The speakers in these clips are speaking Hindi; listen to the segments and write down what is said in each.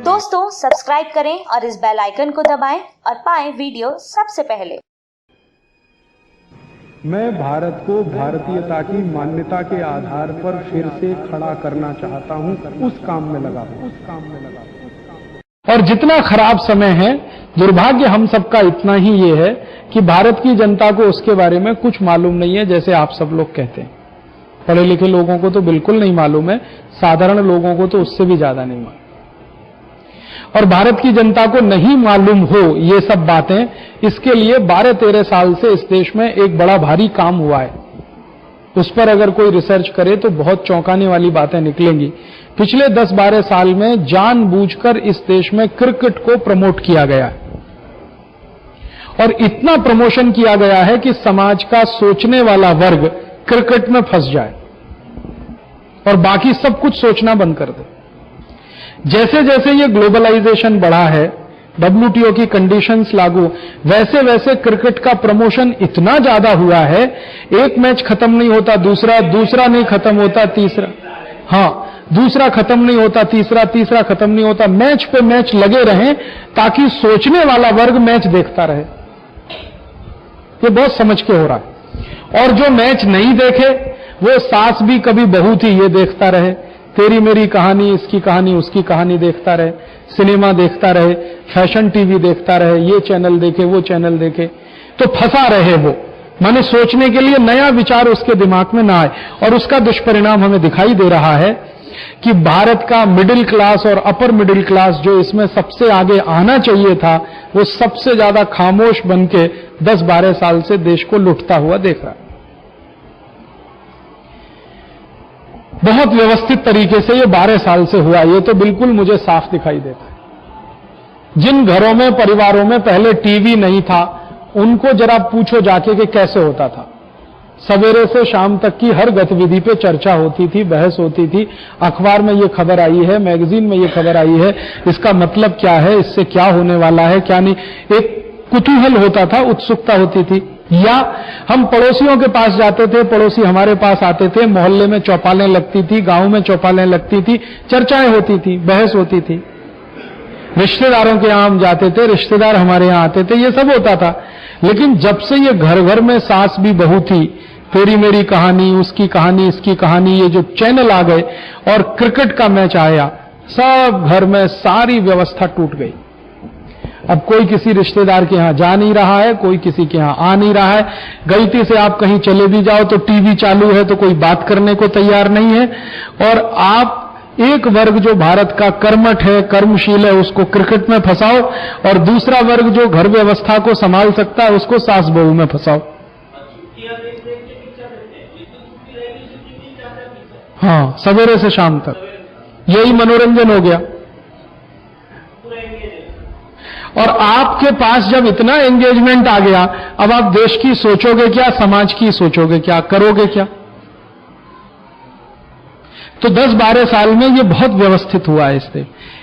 दोस्तों सब्सक्राइब करें और इस बेल आइकन को दबाएं और पाएं वीडियो सबसे पहले। मैं भारत को भारतीयता की मान्यता के आधार पर फिर से खड़ा करना चाहता हूं, उस काम में लगा और जितना खराब समय है, दुर्भाग्य हम सबका इतना ही ये है कि भारत की जनता को उसके बारे में कुछ मालूम नहीं है, जैसे आप सब लोग कहते हैं। पढ़े लिखे लोगों को तो बिल्कुल नहीं मालूम है, साधारण लोगों को तो उससे भी ज्यादा नहीं मालूम। और भारत की जनता को नहीं मालूम हो ये सब बातें, इसके लिए 12-13 साल से इस देश में एक बड़ा भारी काम हुआ है। उस पर अगर कोई रिसर्च करे तो बहुत चौंकाने वाली बातें निकलेंगी। पिछले 10-12 साल में जानबूझकर इस देश में क्रिकेट को प्रमोट किया गया है और इतना प्रमोशन किया गया है कि समाज का सोचने वाला वर्ग क्रिकेट में फंस जाए और बाकी सब कुछ सोचना बंद कर दे। जैसे जैसे ये ग्लोबलाइजेशन बढ़ा है, WTO की कंडीशंस लागू, वैसे वैसे क्रिकेट का प्रमोशन इतना ज्यादा हुआ है, एक मैच खत्म नहीं होता दूसरा नहीं खत्म होता तीसरा, दूसरा खत्म नहीं होता तीसरा खत्म नहीं होता, मैच पे मैच लगे रहें ताकि सोचने वाला वर्ग मैच देखता रहे। ये बहुत समझ के हो रहा है। और जो मैच नहीं देखे वो सास भी कभी बहू थी ये देखता रहे, तेरी मेरी कहानी, इसकी कहानी उसकी कहानी देखता रहे, सिनेमा देखता रहे, फैशन टीवी देखता रहे, ये चैनल देखे वो चैनल देखे, तो फंसा रहे वो, माने सोचने के लिए नया विचार उसके दिमाग में ना आए। और उसका दुष्परिणाम हमें दिखाई दे रहा है कि भारत का मिडिल क्लास और अपर मिडिल क्लास जो इसमें सबसे आगे आना चाहिए था, वो सबसे ज्यादा खामोश बन के 10-12 साल से देश को लुटता हुआ देख रहा है। बहुत व्यवस्थित तरीके से ये 12 साल से हुआ, ये तो बिल्कुल मुझे साफ दिखाई देता है। जिन घरों में, परिवारों में पहले टीवी नहीं था, उनको जरा पूछो जाके कि कैसे होता था। सवेरे से शाम तक की हर गतिविधि पे चर्चा होती थी, बहस होती थी, अखबार में ये खबर आई है, मैगजीन में ये खबर आई है, इसका मतलब क्या है, इससे क्या होने वाला है, क्या नहीं, एक कुतूहल होता था, उत्सुकता होती थी। या हम पड़ोसियों के पास जाते थे, पड़ोसी हमारे पास आते थे, मोहल्ले में चौपालें लगती थी, गांव में चौपालें लगती थी, चर्चाएं होती थी, बहस होती थी। रिश्तेदारों के यहां हम जाते थे, रिश्तेदार हमारे यहां आते थे, ये सब होता था। लेकिन जब से ये घर घर में सास भी बहू थी, तेरी मेरी कहानी, उसकी कहानी, इसकी कहानी, ये जो चैनल आ गए और क्रिकेट का मैच आया, सब घर में सारी व्यवस्था टूट गई। अब कोई किसी रिश्तेदार के यहां जा नहीं रहा है, कोई किसी के यहां आ नहीं रहा है। गलती से आप कहीं चले भी जाओ तो टीवी चालू है तो कोई बात करने को तैयार नहीं है। और आप एक वर्ग जो भारत का कर्मठ है, कर्मशील है, उसको क्रिकेट में फंसाओ और दूसरा वर्ग जो घर व्यवस्था को संभाल सकता है उसको सास बहू में फंसाओ। सवेरे से शाम तक यही मनोरंजन हो गया। और आपके पास जब इतना एंगेजमेंट आ गया, अब आप देश की सोचोगे क्या, समाज की सोचोगे क्या, करोगे क्या? तो 10-12 साल में ये बहुत व्यवस्थित हुआ है इससे।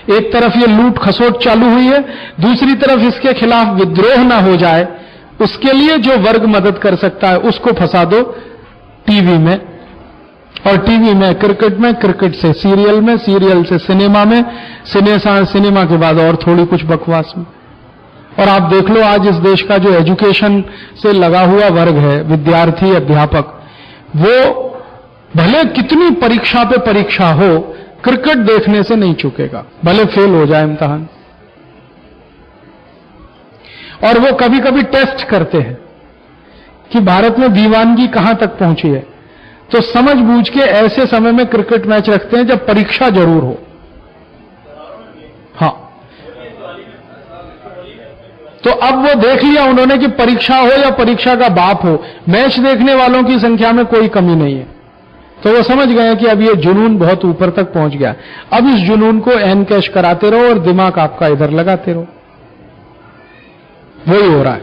एक तरफ ये लूट खसोट चालू हुई है, दूसरी तरफ इसके खिलाफ विद्रोह ना हो जाए, उसके लिए जो वर्ग मदद कर सकता है उसको फंसा दो टीवी में, और टीवी में क्रिकेट में, क्रिकेट से सीरियल में, सीरियल से सिनेमा में, सिनेमा के बाद और थोड़ी कुछ बकवास में। और आप देख लो आज इस देश का जो एजुकेशन से लगा हुआ वर्ग है, विद्यार्थी, अध्यापक, वो भले कितनी परीक्षा पे परीक्षा हो, क्रिकेट देखने से नहीं चुकेगा, भले फेल हो जाए इम्तिहान। और वो कभी कभी टेस्ट करते हैं कि भारत में दीवानगी कहां तक पहुंची है, तो समझ बूझ के ऐसे समय में क्रिकेट मैच रखते हैं जब परीक्षा जरूर हो। तो अब वो देख लिया उन्होंने कि परीक्षा हो या परीक्षा का बाप हो, मैच देखने वालों की संख्या में कोई कमी नहीं है। तो वो समझ गए कि अब ये जुनून बहुत ऊपर तक पहुंच गया, अब इस जुनून को एन कैश कराते रहो और दिमाग आपका इधर लगाते रहो। वही हो रहा है।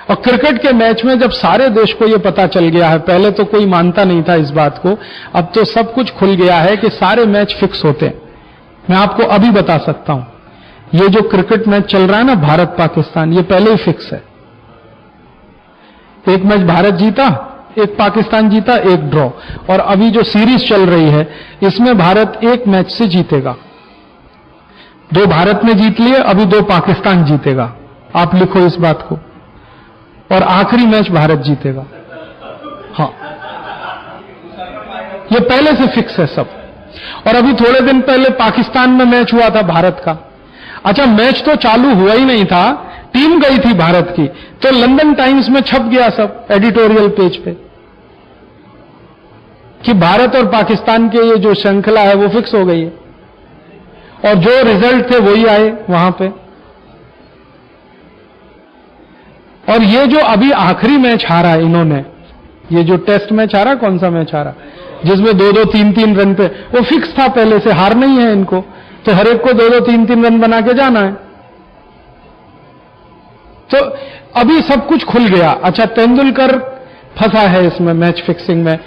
और क्रिकेट के मैच में जब सारे देश को ये पता चल गया है, पहले तो कोई मानता नहीं था इस बात को, अब तो सब कुछ खुल गया है कि सारे मैच फिक्स होते हैं। मैं आपको अभी बता सकता हूं, ये जो क्रिकेट मैच चल रहा है ना भारत पाकिस्तान, ये पहले ही फिक्स है। एक मैच भारत जीता, एक पाकिस्तान जीता, एक ड्रॉ। और अभी जो सीरीज चल रही है इसमें भारत एक मैच से जीतेगा। 2 भारत ने जीत लिए, अभी 2 पाकिस्तान जीतेगा, आप लिखो इस बात को, और आखिरी मैच भारत जीतेगा। हाँ, ये पहले से फिक्स है सब। और अभी थोड़े दिन पहले पाकिस्तान में मैच हुआ था भारत का। अच्छा, मैच तो चालू हुआ ही नहीं था, टीम गई थी भारत की, तो लंदन टाइम्स में छप गया सब एडिटोरियल पेज पे कि भारत और पाकिस्तान के ये जो श्रृंखला है वो फिक्स हो गई है, और जो रिजल्ट थे वही आए वहां पे। और ये जो अभी आखिरी मैच हारा इन्होंने, ये जो टेस्ट मैच हारा, कौन सा मैच हारा जिसमें 2-2, 3-3 रन पे, वो फिक्स था पहले से, हार नहीं है इनको, तो हर एक को 2-2, 3-3 रन बना के जाना है। तो अभी सब कुछ खुल गया। अच्छा, तेंदुलकर फंसा है इसमें मैच फिक्सिंग में।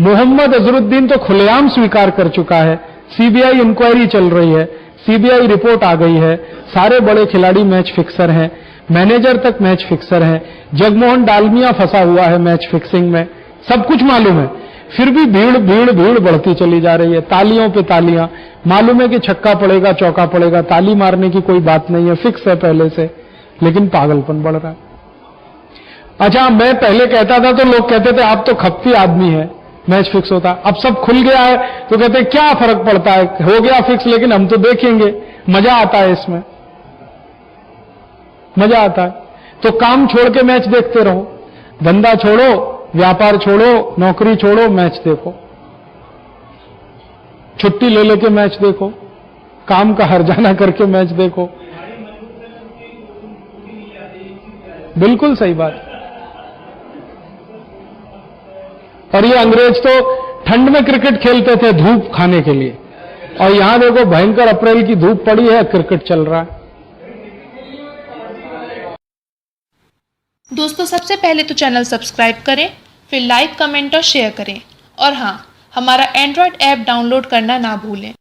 मोहम्मद अजरुद्दीन तो खुलेआम स्वीकार कर चुका है, सीबीआई इंक्वायरी चल रही है, सीबीआई रिपोर्ट आ गई है, सारे बड़े खिलाड़ी मैच फिक्सर हैं, मैनेजर तक मैच फिक्सर हैं, जगमोहन डालमिया फंसा हुआ है मैच फिक्सिंग में, सब कुछ मालूम है। फिर भी भीड़ भीड़ भीड़ बढ़ती चली जा रही है, तालियों पे तालियां। मालूम है कि छक्का पड़ेगा, चौका पड़ेगा, ताली मारने की कोई बात नहीं है, फिक्स है पहले से, लेकिन पागलपन बढ़ रहा है। अच्छा, मैं पहले कहता था तो लोग कहते थे आप तो खप्पी आदमी है, मैच फिक्स होता। अब सब खुल गया है तो कहते हैं क्या फर्क पड़ता है, हो गया फिक्स, लेकिन हम तो देखेंगे, मजा आता है इसमें, मजा आता है। तो काम छोड़ के मैच देखते रहो, धंधा छोड़ो, व्यापार छोड़ो, नौकरी छोड़ो, मैच देखो, छुट्टी ले लेके मैच देखो, काम का हर्जाना करके मैच देखो। बिल्कुल सही बात। और ये अंग्रेज तो ठंड में क्रिकेट खेलते थे धूप खाने के लिए, और यहां देखो भयंकर अप्रैल की धूप पड़ी है, क्रिकेट चल रहा है। दोस्तों, सबसे पहले तो चैनल सब्सक्राइब करें, फिर लाइक, कमेंट और शेयर करें, और हाँ, हमारा एंड्रॉयड ऐप डाउनलोड करना ना भूलें।